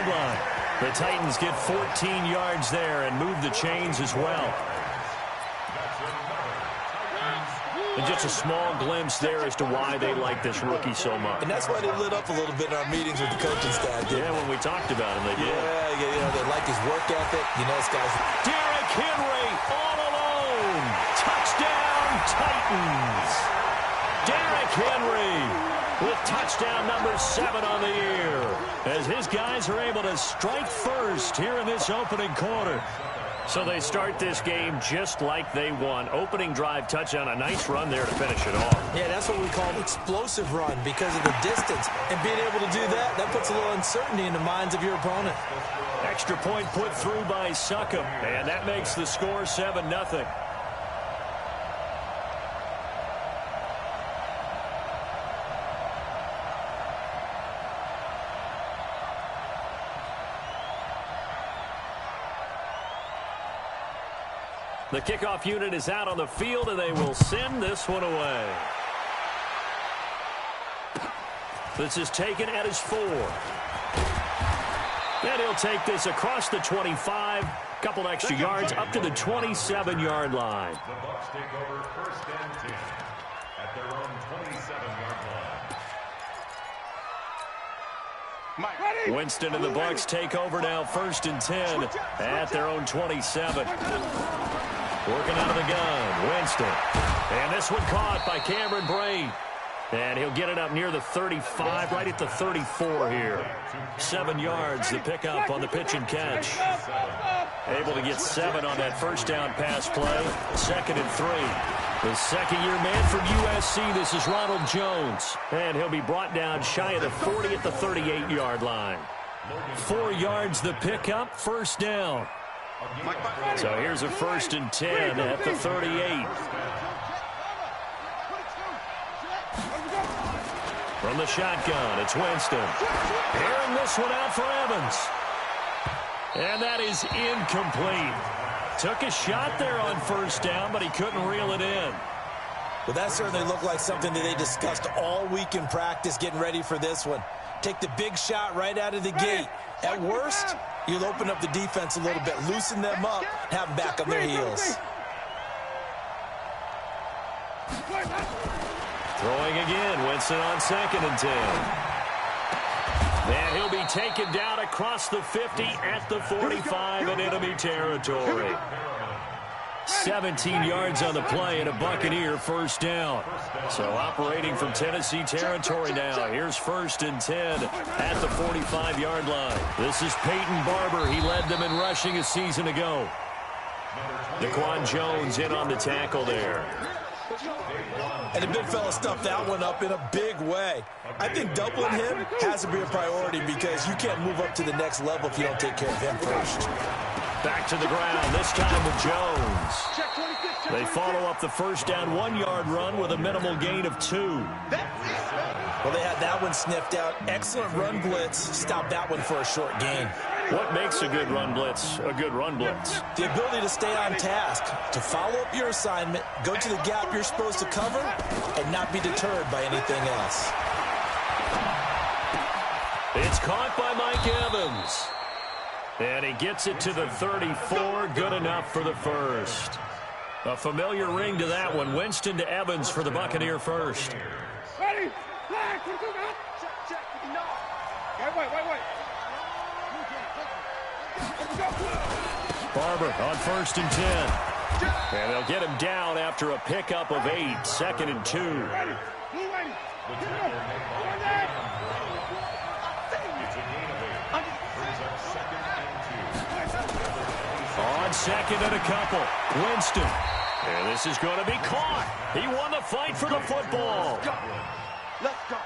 sideline. The Titans get 14 yards there and move the chains as well. And just a small glimpse there as to why they like this rookie so much. And that's why they lit up a little bit in our meetings with the coaching staff. Yeah, when we talked about him, they did. Yeah, they like his work ethic. You know, this guy's... Derrick Henry all alone. Touchdown, Titans. Derrick Henry with touchdown number 7 on the year, as his guys are able to strike first here in this opening quarter. So they start this game just like they won. Opening drive touchdown, a nice run there to finish it off. Yeah, that's what we call an explosive run because of the distance. And being able to do that, that puts a little uncertainty in the minds of your opponent. Extra point put through by Succop, and that makes the score 7-0. The kickoff unit is out on the field, and they will send this one away. This is taken at his 4. And he'll take this across the 25. Couple extra yards up to the 27-yard line. The Bucs take over 1st and 10 at their own 27-yard line. Winston and the Bucs take over now 1st and 10 at their own 27. Working out of the gun, Winston. And this one caught by Cameron Brate. And he'll get it up near the 35, right at the 34 here. 7 yards, the pickup on the pitch and catch. Able to get 7 on that first down pass play. 2nd and 3. The second-year man from USC, this is Ronald Jones. And he'll be brought down shy of the 40 at the 38-yard line. 4 yards the pickup, first down. So here's a 1st and 10 at the 38. From the shotgun, it's Winston. Airing this one out for Evans. And that is incomplete. Took a shot there on first down, but he couldn't reel it in. Well, that certainly looked like something that they discussed all week in practice getting ready for this one. Take the big shot right out of the gate. At worst, you'll open up the defense a little bit, loosen them up, have them back on their heels. Throwing again, Winston on 2nd and 10. And he'll be taken down across the 50 at the 45 in enemy territory. 17 yards on the play and a Buccaneer first down. So operating from Tennessee territory now. Here's 1st and 10 at the 45-yard line. This is Peyton Barber. He led them in rushing a season ago. Daquan Jones in on the tackle there. And the big fella stuffed that one up in a big way. I think doubling him has to be a priority because you can't move up to the next level if you don't take care of him first. Back to the ground, this time with Jones. They follow up the first down 1-yard run with a minimal gain of 2. Well, they had that one sniffed out. Excellent run blitz. Stop that one for a short gain. What makes a good run blitz a good run blitz? The ability to stay on task, to follow up your assignment, go to the gap you're supposed to cover, and not be deterred by anything else. It's caught by Mike Evans. And he gets it to the 34. Good enough for the first. A familiar ring to that one. Winston to Evans for the Buccaneer first. Ready? Flag. Check. No. Wait. Barber on 1st and 10. And they'll get him down after a pickup of 8. 2nd and 2. On 2nd and a couple. Winston. And this is going to be caught. He won the fight for the football.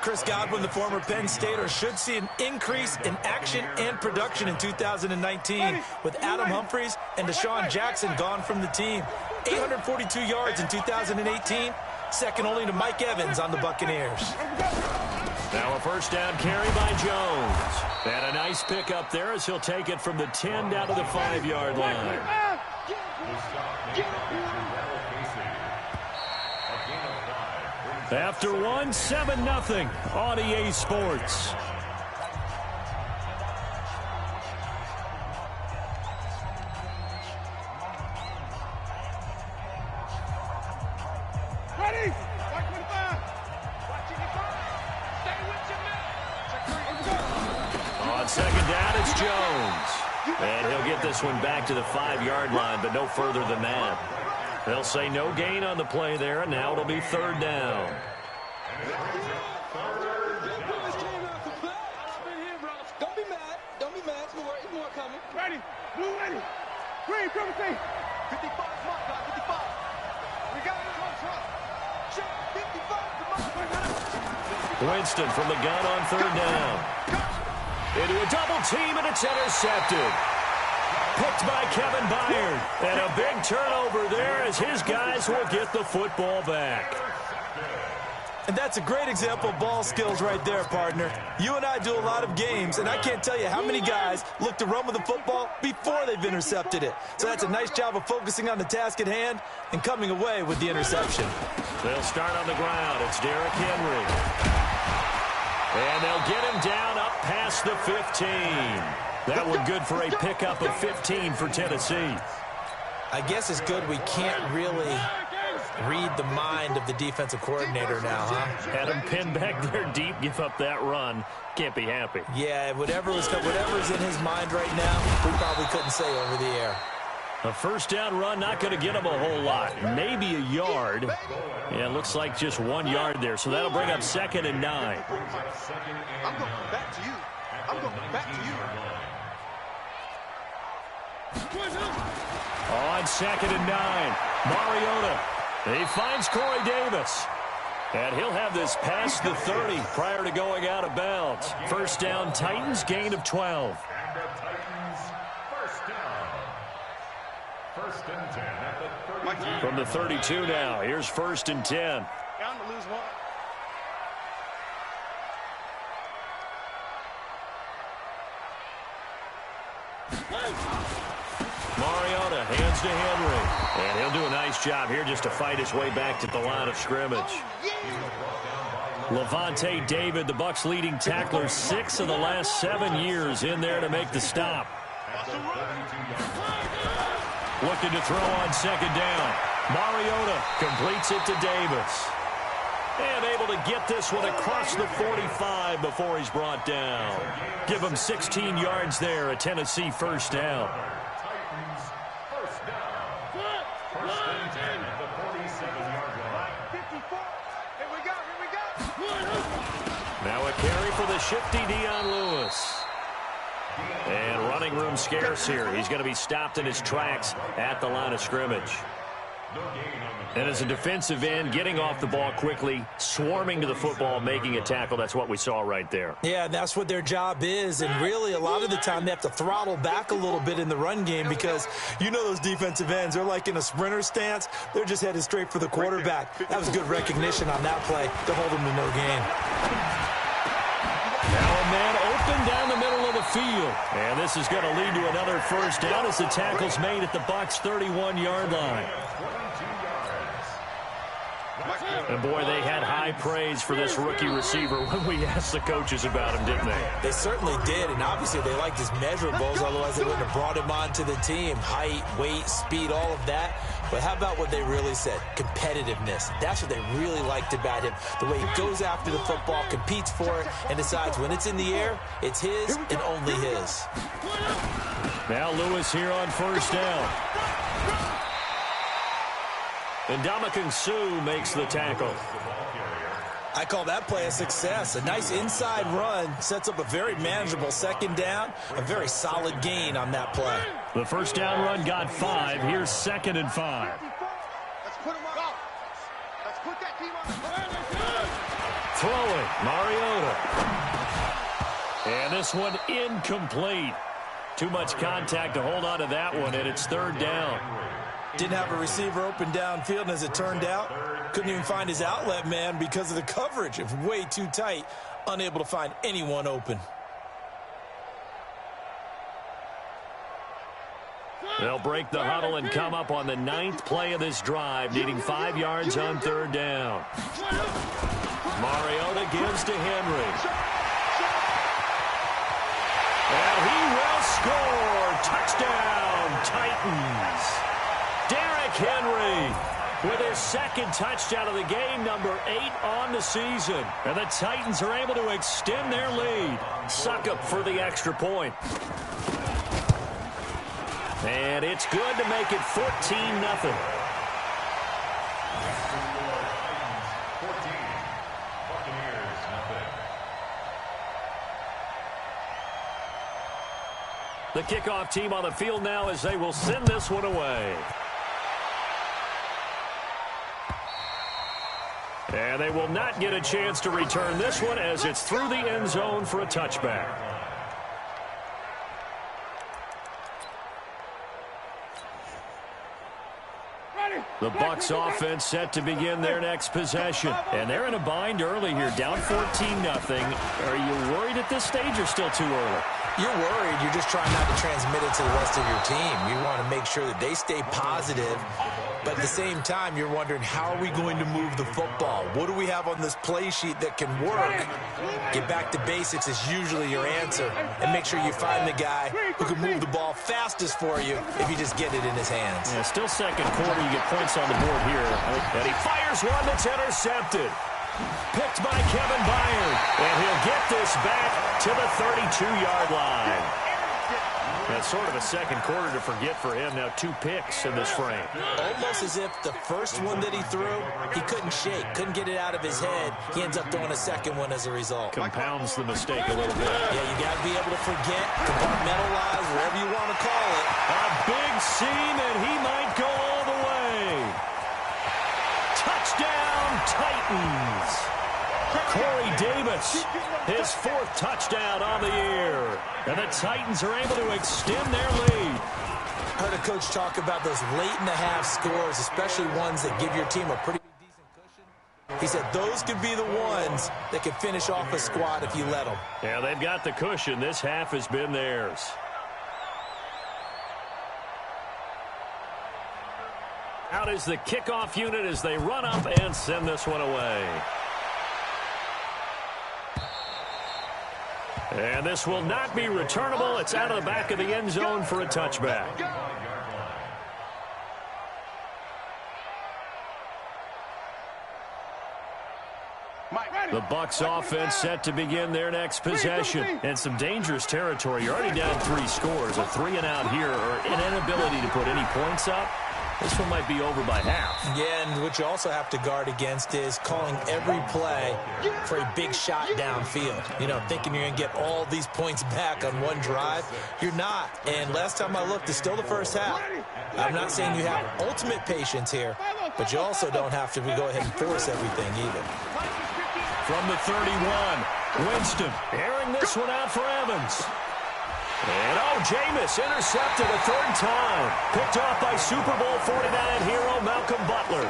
Chris Godwin, the former Penn Stater, should see an increase in action and production in 2019 with Adam Humphries and Deshaun Jackson gone from the team. 842 yards in 2018, second only to Mike Evans on the Buccaneers. Now a first down carry by Jones. And a nice pickup there as he'll take it from the 10 down to the 5-yard line. After 1, 7-0 on EA Sports. Ready? Watch 25. Watching your five. Stay with your man. On second down, it's Jones. And he'll get this one back to the 5-yard line, but no further than that. They'll say no gain on the play there, and now it'll be third down. Don't be mad. Don't be mad. It's more coming. Ready? Blue ready. Green, come and see. 55, come on, guys. 55. We got it on front. Check. 55, come on. Winston from the gun on third down. Into a double team, and it's intercepted. Picked by Kevin Byard. And a big turnover there as his guys will get the football back. And that's a great example of ball skills right there, partner. You and I do a lot of games, and I can't tell you how many guys look to run with the football before they've intercepted it. So that's a nice job of focusing on the task at hand and coming away with the interception. They'll start on the ground. It's Derrick Henry. And they'll get him down up past the 15. That one good for a pickup of 15 for Tennessee. I guess it's good we can't really read the mind of the defensive coordinator now, huh? Had him pinned back there deep, give up that run. Can't be happy. Yeah, whatever's in his mind right now, we probably couldn't say over the air. A first down run, not going to get him a whole lot. Maybe a yard. Yeah, it looks like just 1 yard there. So that'll bring up 2nd and 9. I'm going back to you. I'm going back to you. On 2nd and 9, Mariota. He finds Corey Davis. And he'll have this past the 30 prior to going out of bounds. First down, Titans, gain of 12. And the Titans, first down. First and 10 at the 32. From the 32 now, here's 1st and 10. Bound to lose one. Mariota hands to Henry. And he'll do a nice job here just to fight his way back to the line of scrimmage. Levante David, the Bucs' leading tackler, 6 of the last 7 years in there to make the stop. Looking to throw on 2nd down. Mariota completes it to Davis. And able to get this one across the 45 before he's brought down. Give him 16 yards there, a Tennessee first down. Titans, first down. First and 10 at the 47-yard line. 54. Here we go. Now a carry for the shifty Dion Lewis. And running room scarce here. He's going to be stopped in his tracks at the line of scrimmage. And as a defensive end, getting off the ball quickly, swarming to the football, making a tackle, that's what we saw right there. Yeah, that's what their job is, and really a lot of the time they have to throttle back a little bit in the run game because you know those defensive ends, they're like in a sprinter stance. They're just headed straight for the quarterback. That was good recognition on that play to hold them to no gain. Now a man open down the middle of the field. And this is going to lead to another first down as the tackle's made at the Bucs' 31-yard line. And, boy, they had high praise for this rookie receiver when we asked the coaches about him, didn't they? They certainly did, and obviously they liked his measurables, otherwise they wouldn't have brought him onto the team. Height, weight, speed, all of that. But how about what they really said? Competitiveness. That's what they really liked about him. The way he goes after the football, competes for it, and decides when it's in the air, it's his and only his. Now Lewis here on first down. And Ndamukong Suh makes the tackle. I call that play a success. A nice inside run sets up a very manageable second down. A very solid gain on that play. The first down run got 5. Here's 2nd and 5. Let's put him on. Let's put that team on. Throwing, Mariota. And this one incomplete. Too much contact to hold on to that one, and it's 3rd down. Didn't have a receiver open downfield, and as it turned out, couldn't even find his outlet man because of the coverage. It was way too tight, unable to find anyone open. They'll break the huddle and come up on the 9th play of this drive, needing 5 yards on 3rd down. Mariota gives to Henry. And he will score. Touchdown, Titans. Derrick Henry. with his second touchdown of the game, number 8 on the season. And the Titans are able to extend their lead. Succop for the extra point. And it's good to make it 14-0. The kickoff team on the field now as they will send this one away. And they will not get a chance to return this one as it's through the end zone for a touchback. The Bucs offense set to begin their next possession. And they're in a bind early here, down 14-0. Are you worried at this stage or still too early? You're worried. You're just trying not to transmit it to the rest of your team. You want to make sure that they stay positive. But at the same time, you're wondering, how are we going to move the football? What do we have on this play sheet that can work? Get back to basics is usually your answer. And make sure you find the guy who can move the ball fastest for you if you just get it in his hands. Yeah, still second quarter. You get points on the board here. And he fires one that's intercepted. Picked by Kevin Byard. And he'll get this back to the 32-yard line. That's sort of a second quarter to forget for him. Now 2 picks in this frame. Almost as if the first one that he threw, he couldn't shake, couldn't get it out of his head. He ends up throwing a second one as a result. Compounds the mistake a little bit. Yeah, you got to be able to forget, compartmentalize, whatever you want to call it. A big seam, and he might go all the way. Touchdown, Titans. Corey Davis, his 4th touchdown on the year. And the Titans are able to extend their lead. Heard a coach talk about those late-in-the-half scores, especially ones that give your team a pretty decent cushion. He said those could be the ones that could finish off a squad if you let them. Yeah, they've got the cushion. This half has been theirs. Out is the kickoff unit as they run up and send this one away. And this will not be returnable. It's out of the back of the end zone for a touchback. The Bucs offense set to begin their next possession. And some dangerous territory. You're already down 3 scores. A 3-and-out here or an inability to put any points up. This one might be over by half. Yeah, and what you also have to guard against is calling every play for a big shot downfield. You know, thinking you're going to get all these points back on one drive. You're not. And last time I looked, it's still the first half. I'm not saying you have ultimate patience here, but you also don't have to go ahead and force everything either. From the 31, Winston airing this one out for Evans. And, Jameis intercepted a 3rd time. Picked off by Super Bowl 49 hero Malcolm Butler.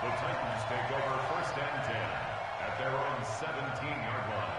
The Titans take over 1st and 10 at their own 17-yard line.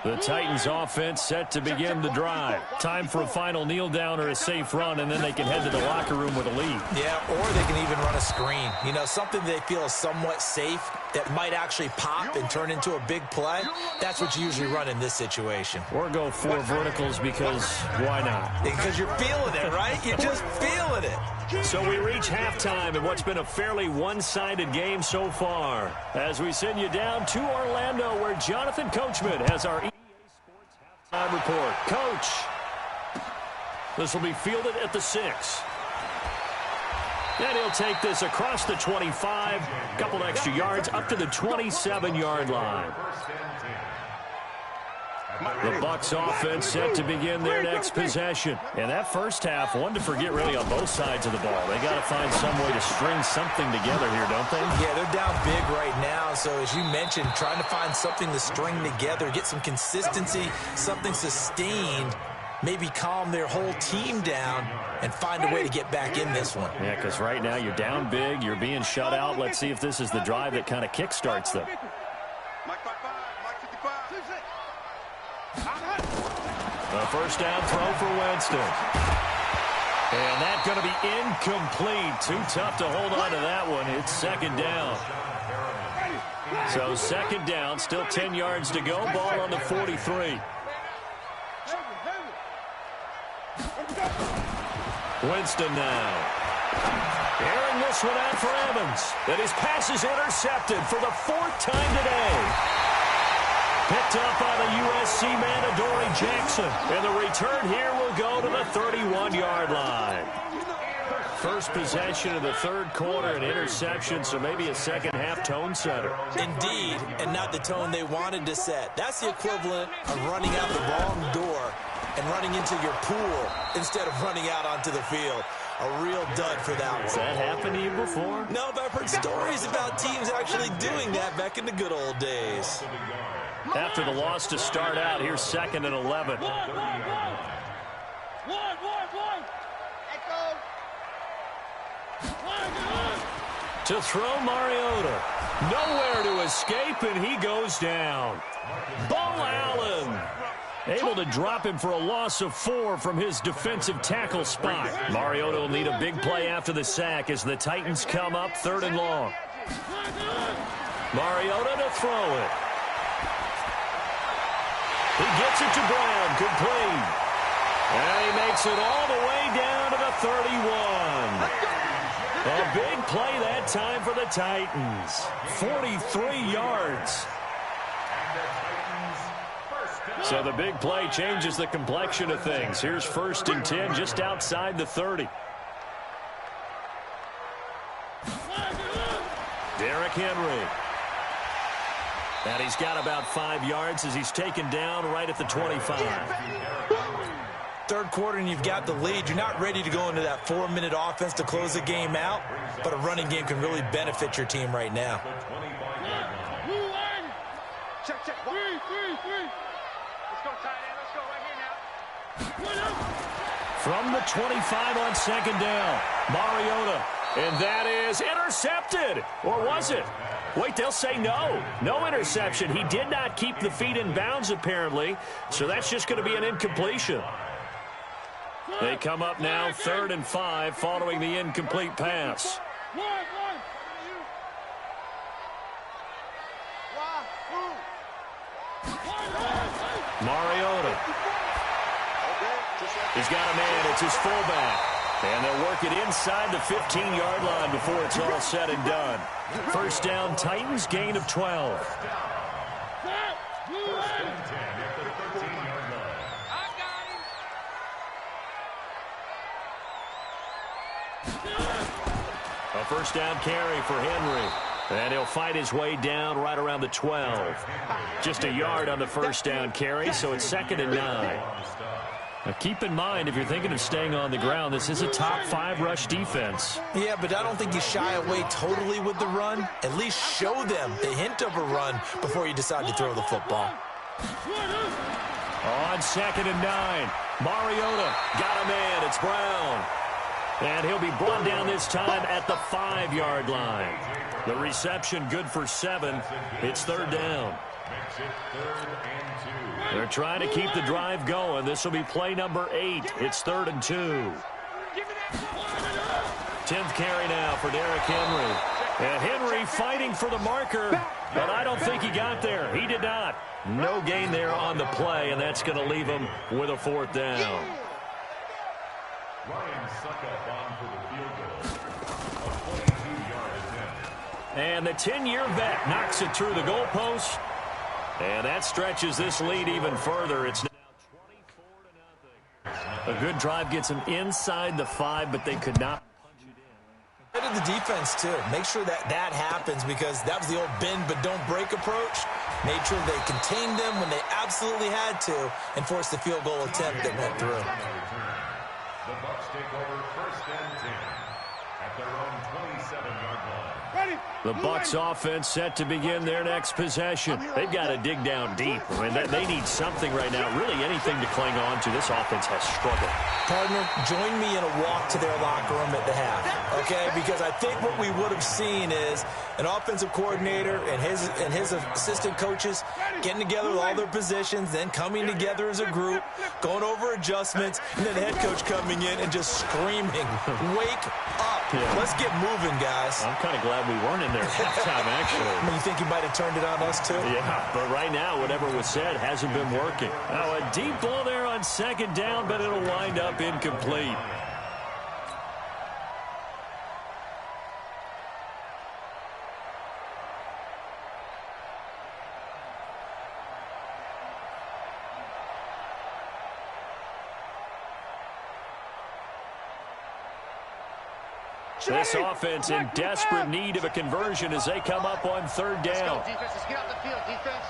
The Titans offense set to begin the drive. Time for a final kneel down or a safe run, and then they can head to the locker room with a lead. Yeah, or they can even run a screen. You know, something they feel is somewhat safe that might actually pop and turn into a big play. That's what you usually run in this situation. Or go 4 verticals because why not? Because you're feeling it, right? You're just feeling it. So we reach halftime in what's been a fairly one-sided game so far. As we send you down to Orlando where Jonathan Coachman has our EA Sports halftime report. Coach, this will be fielded at the 6. Then he'll take this across the 25, a couple extra yards up to the 27-yard line. The Bucs offense set to begin their next possession. And that first half, one to forget really on both sides of the ball. They got to find some way to string something together here, don't they? Yeah, they're down big right now. So as you mentioned, trying to find something to string together, get some consistency, something sustained, maybe calm their whole team down and find a way to get back in this one. Yeah, because right now you're down big, you're being shut out. Let's see if this is the drive that kind of kickstarts them. A first down throw for Winston. And that's going to be incomplete. Too tough to hold on to that one. It's 2nd down. So second down, still 10 yards to go. Ball on the 43. Winston now. Airing this one out for Evans. And his pass is intercepted for the 4th time today. Picked up by the USC man, Adoree Jackson. And the return here will go to the 31-yard line. First possession of the third quarter, an interception, so maybe a second-half tone setter. Indeed, and not the tone they wanted to set. That's the equivalent of running out the wrong door and running into your pool instead of running out onto the field. A real dud for that one. Has that happened to you before? No, but I've heard stories about teams actually doing that back in the good old days. After the loss to start out, here's 2nd and 11. To throw Mariota. Nowhere to escape, and he goes down. Bo Allen able to drop him for a loss of 4 from his defensive tackle spot. Mariota will need a big play after the sack as the Titans come up 3rd and long. Mariota to throw it. He gets it to Brown. Complete. And he makes it all the way down to the 31. A big play that time for the Titans. 43 yards. So the big play changes the complexion of things. Here's 1st and 10 just outside the 30. Derrick Henry. And he's got about 5 yards as he's taken down right at the 25. Third quarter and you've got the lead. You're not ready to go into that 4-minute offense to close the game out, but a running game can really benefit your team right now. Check. Three. Let's go tight end. Let's go right here now. From the 25 on 2nd down, Mariota. And that is intercepted. Or was it? Wait, they'll say no. No interception. He did not keep the feet in bounds, apparently. So that's just going to be an incompletion. They come up now 3rd and 5 following the incomplete pass. Mariota. He's got a man. It's his fullback. And they'll work it inside the 15-yard line before it's all said and done. First down, Titans, gain of 12. A first down carry for Henry. And he'll fight his way down right around the 12. Just a yard on the first down carry, so it's 2nd and 9. Now keep in mind, if you're thinking of staying on the ground, this is a top 5 rush defense. Yeah, but I don't think you shy away totally with the run. At least show them the hint of a run before you decide to throw the football. On 2nd and 9, Mariota got a man. It's Brown. And he'll be brought down this time at the 5-yard line. The reception good for 7. It's 3rd down. They're trying to keep the drive going. This will be play number 8. It's 3rd and 2. 10th carry now for Derrick Henry. And Henry fighting for the marker, but I don't think he got there. He did not. No gain there on the play, and that's going to leave him with a 4th down. And the 10-year vet knocks it through the goalpost. And that stretches this lead even further. It's now 24-0. A good drive gets them inside the 5, but they could not punch it in. Good to the defense, too. Make sure that happens, because that was the old bend but don't break approach. Made sure they contained them when they absolutely had to and forced the field goal attempt that went through. The Bucs take over 1st and 10 at their own 27-yard line. The Bucs offense set to begin their next possession. They've got to dig down deep. I mean, they need something right now, really anything to cling on to. This offense has struggled. Partner, join me in a walk to their locker room at the half, okay? Because I think what we would have seen is an offensive coordinator and his assistant coaches getting together with all their positions, then coming together as a group, going over adjustments, and then the head coach coming in and just screaming, "Wake up." Yeah. Let's get moving, guys. I'm kind of glad we weren't in there at halftime, actually. I mean, you think you might have turned it on us, too? Yeah, but right now, whatever was said hasn't been working. Now, a deep ball there on second down, but it'll wind up incomplete. This offense in desperate need of a conversion as they come up on third down. Let's go, defense. Let's get out the field, defense.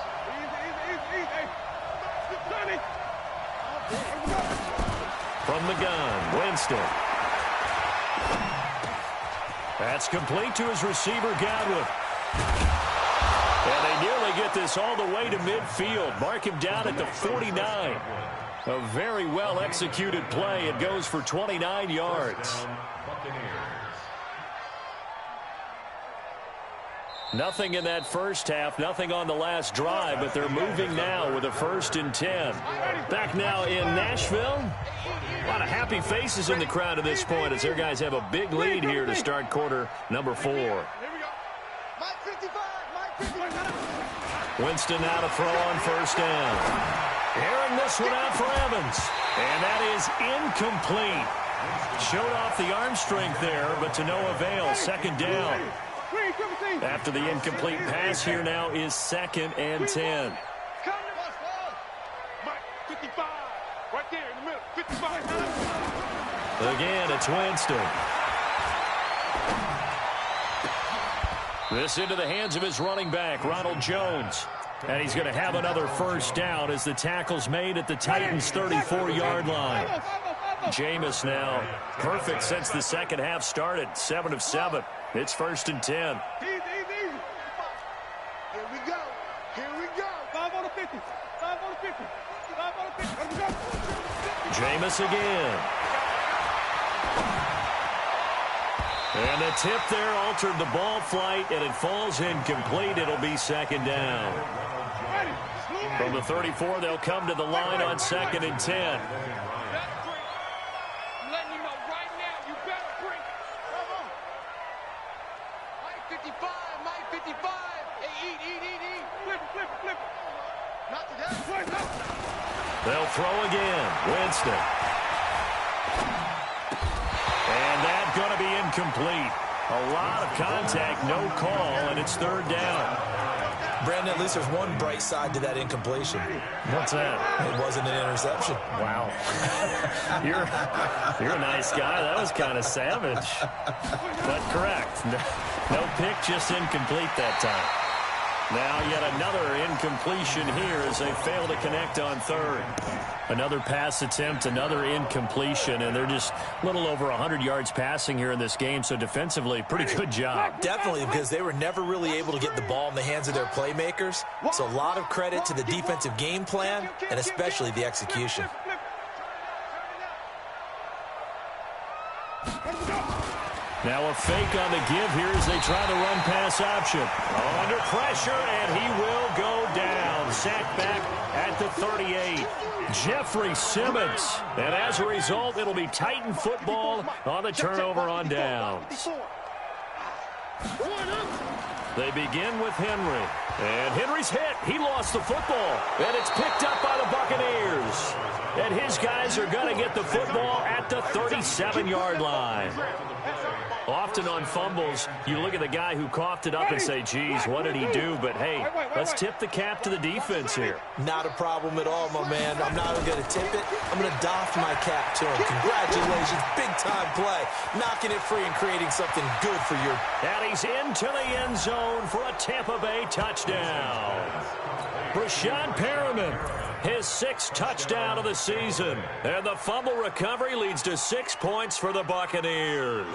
From the gun, Winston. That's complete to his receiver, Godwin. And they nearly get this all the way to midfield. Mark him down at the 49. A very well-executed play. It goes for 29 yards. Nothing in that first half, nothing on the last drive, but they're moving now with a 1st and 10. Back now in Nashville. A lot of happy faces in the crowd at this point as their guys have a big lead here to start quarter number 4. Winston now to throw on first down. Airing this one out for Evans. And that is incomplete. Showed off the arm strength there, but to no avail. 2nd down. After the incomplete pass, here now is 2nd and 10. Right there in the middle. 55. Again, it's Winston. This into the hands of his running back, Ronald Jones. And he's going to have another 1st down as the tackle's made at the Titans' 34-yard line. Jameis now perfect since the second half started. 7 of 7. It's 1st and 10. Here we go. Here we go. 5 on the 50. 5 on the 50. 5 on the 50. Let's go. Jameis again. And the tip there altered the ball flight, and it falls incomplete. It'll be 2nd down. From the 34, they'll come to the line on 2nd and 10. They'll throw again. Winston. And that's going to be incomplete. A lot of contact, no call, and it's 3rd down. Brandon, at least there's one bright side to that incompletion. What's that? It wasn't an interception. Wow. You're a nice guy. That was kind of savage. But correct. No pick, just incomplete that time. Now yet another incompletion here as they fail to connect on 3rd. Another pass attempt, another incompletion, and they're just a little over 100 yards passing here in this game, so defensively, pretty good job. Definitely, because they were never really able to get the ball in the hands of their playmakers. So a lot of credit to the defensive game plan and especially the execution. Now a fake on the give here as they try the run-pass option. Under pressure, and he will go down. Sacked back at the 38. Jeffrey Simmons. And as a result, it'll be Titan football on the turnover on downs. They begin with Henry. And Henry's hit. He lost the football. And it's picked up by the Buccaneers. And his guys are going to get the football at the 37-yard line. Often on fumbles, you look at the guy who coughed it up and say, geez, what did he do? But, hey, let's tip the cap to the defense here. Not a problem at all, my man. I'm not going to tip it. I'm going to doff my cap to him. Congratulations. Big-time play. Knocking it free and creating something good for your... And he's into the end zone for a Tampa Bay touchdown. Brashad Perriman, his 6th touchdown of the season. And the fumble recovery leads to 6 points for the Buccaneers.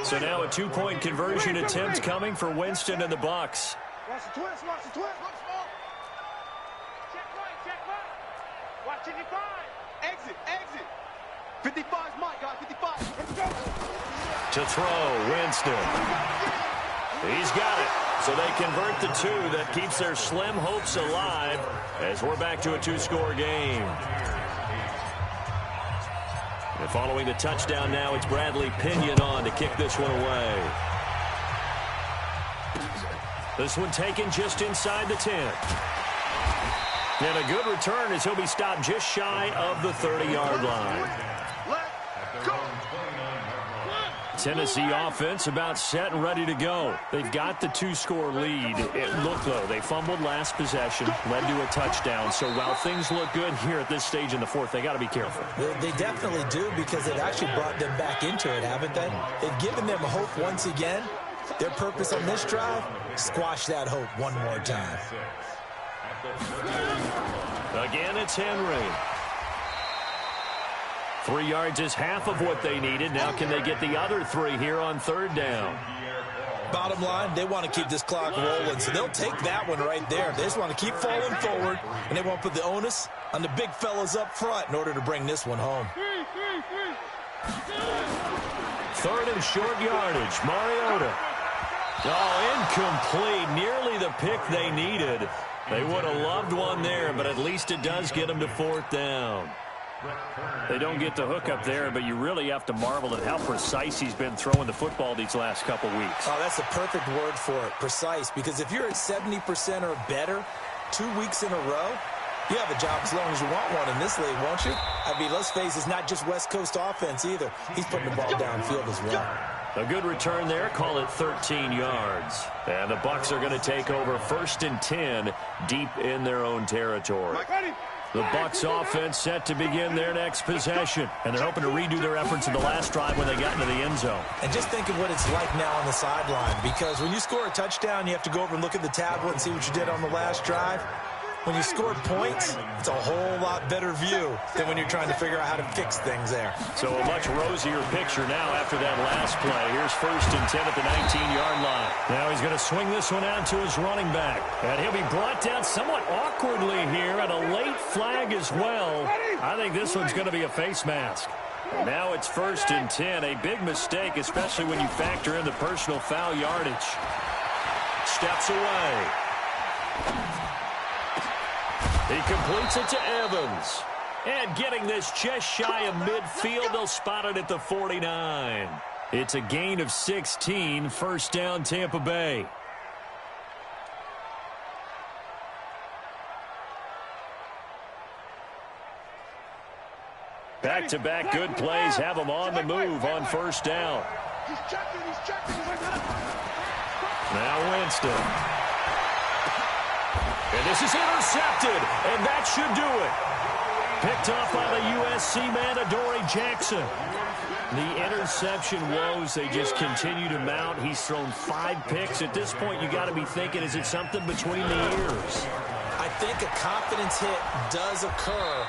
So now a 2-point conversion attempt coming for Winston and the Bucs. Watch the twist, watch the twist. Check right. Watch 55. Exit. 55's Mike, guys, 55. Let's go. To throw, Winston. He's got it. So they convert the 2. That keeps their slim hopes alive as we're back to a 2-score game. And following the touchdown now, it's Bradley Pinion on to kick this one away. This one taken just inside the 10. And a good return as he'll be stopped just shy of the 30-yard line. Tennessee offense about set and ready to go. They've got the 2-score lead. It looked, though, they fumbled last possession, led to a touchdown. So while things look good here at this stage in the fourth, they got to be careful. They definitely do, because they've actually brought them back into it, haven't they? They've given them hope once again. Their purpose on this drive, squash that hope one more time. Again, it's Henry. 3 yards is half of what they needed. Now can they get the other 3 here on third down? Bottom line, they want to keep this clock rolling, so they'll take that one right there. They just want to keep falling forward, and they want to put the onus on the big fellas up front in order to bring this one home. Third and short yardage. Mariota. Oh, incomplete. Nearly the pick they needed. They would have loved one there, but at least it does get them to fourth down. They don't get the hook up there, but you really have to marvel at how precise he's been throwing the football these last couple weeks. Oh, that's the perfect word for it, precise, because if you're at 70% or better 2 weeks in a row, you have a job as long as you want one in this league, won't you? I mean, let's face it, it's not just West Coast offense either. He's putting the ball downfield as well. A good return there, call it 13 yards. And the Bucs are going to take over 1st and 10 deep in their own territory. The Bucs offense set to begin their next possession, and they're hoping to redo their efforts in the last drive when they got into the end zone. And just think of what it's like now on the sideline, because when you score a touchdown, you have to go over and look at the tablet and see what you did on the last drive. When you scored points, it's a whole lot better view than when you're trying to figure out how to fix things there. So a much rosier picture now after that last play. Here's 1st and 10 at the 19-yard line. Now he's going to swing this one out to his running back. And he'll be brought down somewhat awkwardly here, and a late flag as well. I think this one's going to be a face mask. And now it's 1st and 10. A big mistake, especially when you factor in the personal foul yardage. Steps away. He completes it to Evans. And getting this just shy of midfield, they'll spot it at the 49. It's a gain of 16, 1st down Tampa Bay. Back-to-back good plays have them on the move on 1st down. Now Winston. And this is intercepted, and that should do it. Picked off by the USC man, Adoree Jackson. The interception woes, they just continue to mount. He's thrown 5 picks. At this point, you got to be thinking, is it something between the ears? I think a confidence hit does occur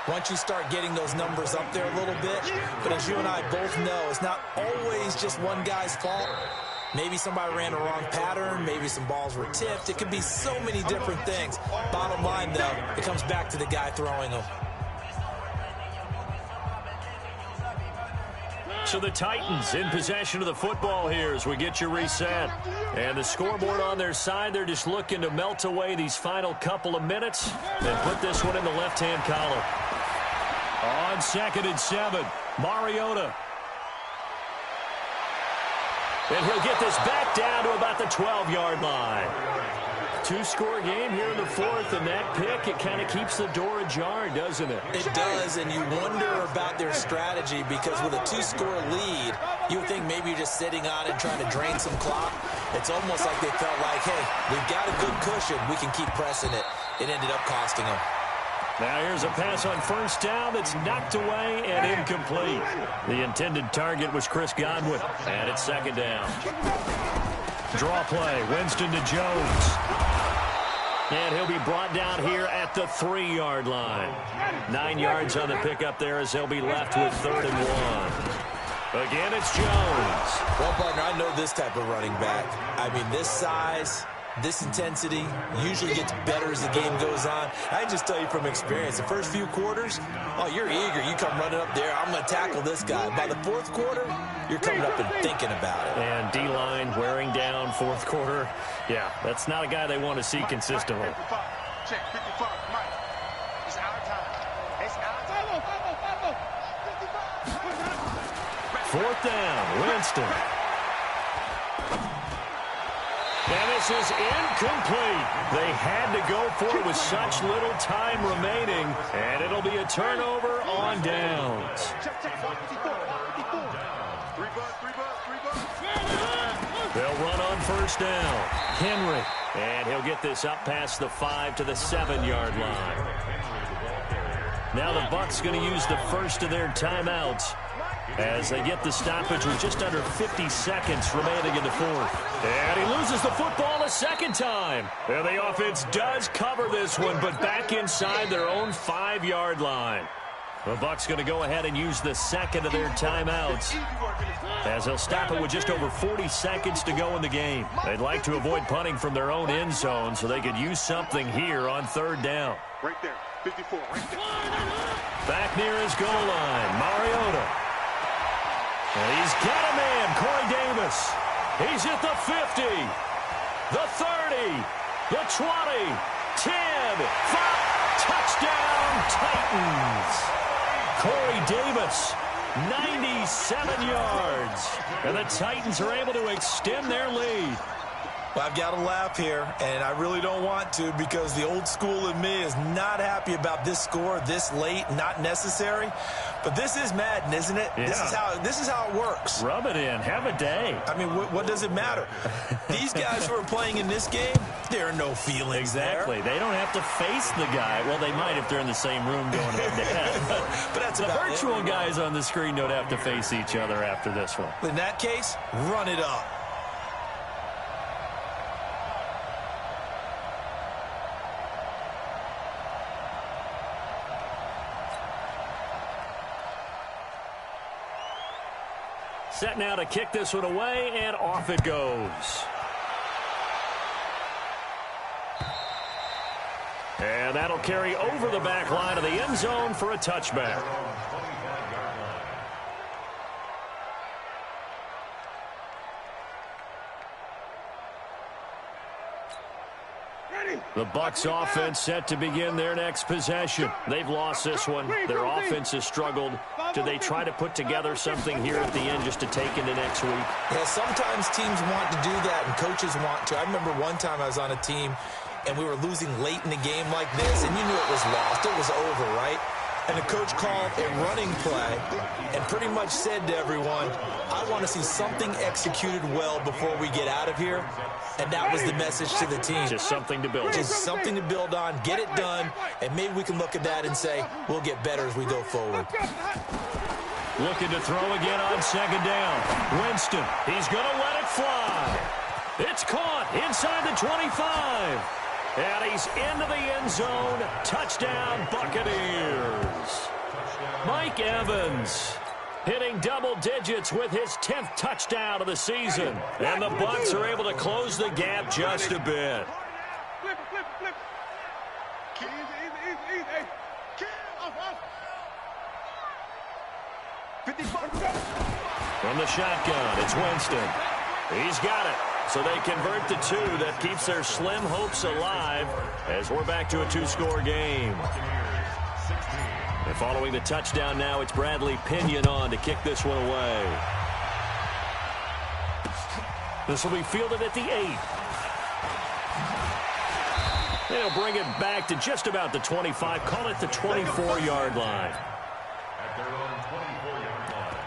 once you start getting those numbers up there a little bit. But as you and I both know, it's not always just one guy's fault. Maybe somebody ran a wrong pattern. Maybe some balls were tipped. It could be so many different things. Bottom line, though, it comes back to the guy throwing them. So the Titans in possession of the football here as we get you reset. And the scoreboard on their side, they're just looking to melt away these final couple of minutes and put this one in the left-hand column. On 2nd and 7, Mariota. And he'll get this back down to about the 12-yard line. 2-score game here in the fourth, and that pick, it kind of keeps the door ajar, doesn't it? It does, and you wonder about their strategy, because with a 2-score lead, you would think maybe you're just sitting on it trying to drain some clock. It's almost like they felt like, hey, we've got a good cushion. We can keep pressing it. It ended up costing them. Now here's a pass on 1st down that's knocked away and incomplete. The intended target was Chris Godwin, and it's 2nd down. Draw play, Winston to Jones. And he'll be brought down here at the 3-yard line. 9 yards on the pickup there as they'll be left with 3rd and 1. Again, it's Jones. Well, partner, I know this type of running back. I mean, this size, this intensity usually gets better as the game goes on. I can just tell you from experience, the first few quarters, oh, you're eager. You come running up there, I'm going to tackle this guy. By the 4th quarter, you're coming up and thinking about it. And D-line wearing down 4th quarter. Yeah, that's not a guy they want to see consistently. Check 55, Mike. It's our time. It's our time. 4th down, Winston. And this is incomplete. They had to go for it with such little time remaining, and it'll be a turnover on downs. They'll run on 1st down. Henry, and he'll get this up past the 5 to the 7-yard line. Now the Bucs going to use the first of their timeouts as they get the stoppage with just under 50 seconds remaining in the 4th. And he loses the football a second time. And the offense does cover this one, but back inside their own 5-yard line. The Bucs going to go ahead and use the second of their timeouts as they'll stop it with just over 40 seconds to go in the game. They'd like to avoid punting from their own end zone so they could use something here on 3rd down. Right there, 54, right there. Back near his goal line, Mariota. And he's got a man, Corey Davis. He's at the 50, the 30, the 20, 10, 5, touchdown Titans. Corey Davis, 97 yards. And the Titans are able to extend their lead. Well, I've got to laugh here, and I really don't want to because the old school in me is not happy about this score this late, not necessary. But this is Madden, isn't it? Yeah. This is how it works. Rub it in. Have a day. I mean, what does it matter? These guys who are playing in this game, there are no feelings Exactly. there. They don't have to face the guy. Well, they might if they're in the same room going head-to-head. But that's the about virtual it. guys on the screen don't have to face each other after this one. In that case, run it up. Set now to kick this one away, and off it goes. And that'll carry over the back line of the end zone for a touchback. The Bucs offense set to begin their next possession. They've lost this one. Their offense has struggled. Do they try to put together something here at the end just to take into next week? Yeah, sometimes teams want to do that and coaches want to. I remember one time I was on a team and we were losing late in the game like this, and you knew it was lost. It was over, right? And the coach called a running play and pretty much said to everyone, I want to see something executed well before we get out of here. And that was the message to the team. Just something to build on. Just something to build on, get it done, and maybe we can look at that and say, we'll get better as we go forward. Looking to throw again on 2nd down. Winston, he's going to let it fly. It's caught inside the 25. And he's into the end zone. Touchdown, Buccaneers. Mike Evans hitting double digits with his 10th touchdown of the season. And the Bucs are able to close the gap just a bit. Flip it. Easy. Off. 55. From the shotgun, it's Winston. He's got it. So they convert the 2. That keeps their slim hopes alive as we're back to a 2-score game. And following the touchdown now, it's Bradley Pinion on to kick this one away. This will be fielded at the 8. They'll bring it back to just about the 25. Call it the 24-yard line. At their own 24-yard line.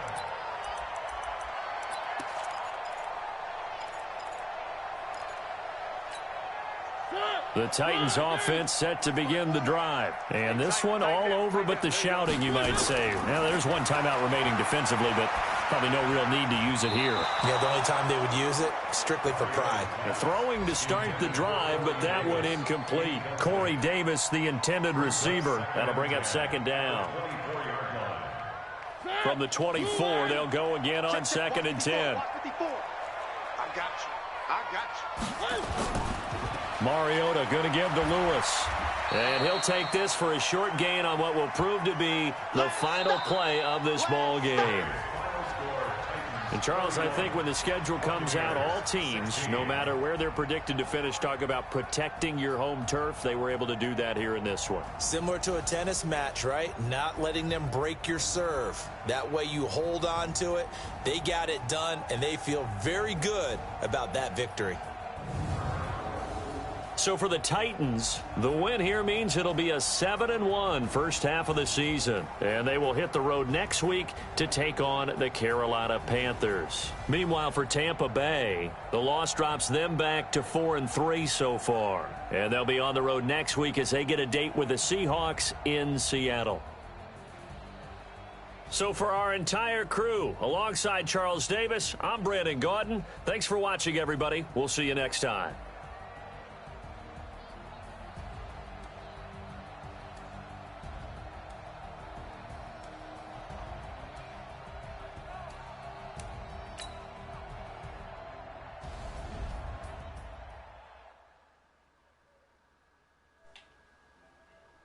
The Titans offense set to begin the drive. And this one all over but the shouting, you might say. Now, there's one timeout remaining defensively, but probably no real need to use it here. Yeah, the only time they would use it, strictly for pride. Throwing to start the drive, but that one incomplete. Corey Davis, the intended receiver. That'll bring up 2nd down. From the 24, they'll go again on 2nd and 10. 54. I got you. Mariota going to give to Lewis. And he'll take this for a short gain on what will prove to be the final play of this ball game. And, Charles, I think when the schedule comes out, all teams, no matter where they're predicted to finish, talk about protecting your home turf. They were able to do that here in this one. Similar to a tennis match, right? Not letting them break your serve. That way you hold on to it. They got it done, and they feel very good about that victory. So for the Titans, the win here means it'll be a 7-1 first half of the season. And they will hit the road next week to take on the Carolina Panthers. Meanwhile, for Tampa Bay, the loss drops them back to 4-3 so far. And they'll be on the road next week as they get a date with the Seahawks in Seattle. So for our entire crew, alongside Charles Davis, I'm Brandon Gaudin. Thanks for watching, everybody. We'll see you next time.